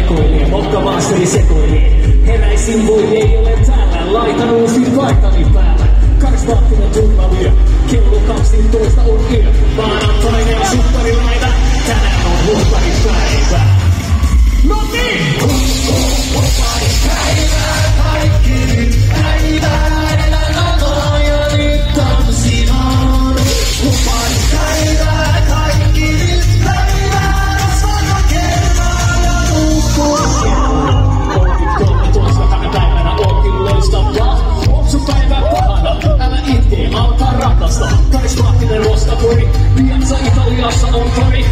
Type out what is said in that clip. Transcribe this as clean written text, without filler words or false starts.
lekoilee, mokkamaasteri sekoilee. Heräisin voi ei ole täällä, laitan uusin paitani päällä. Karismaattinen turvavyö, kello 12 on yö. Maanantainen on supparipäivä, tänään on huopparipäivä. No niin! Huopparipäivä, kaikki nyt päivää. Elän omaa ja nyt tanssimaan. Huopparipäivä, kaikki nyt päivää. Rasvaa kertaa ja nukkua. 13 tänä päivänä onkin loistavaa. On sun päivä pahana, älä itke, alkaa rakasta. Karismaattinen roskapori, Piazza Italiassa on tori.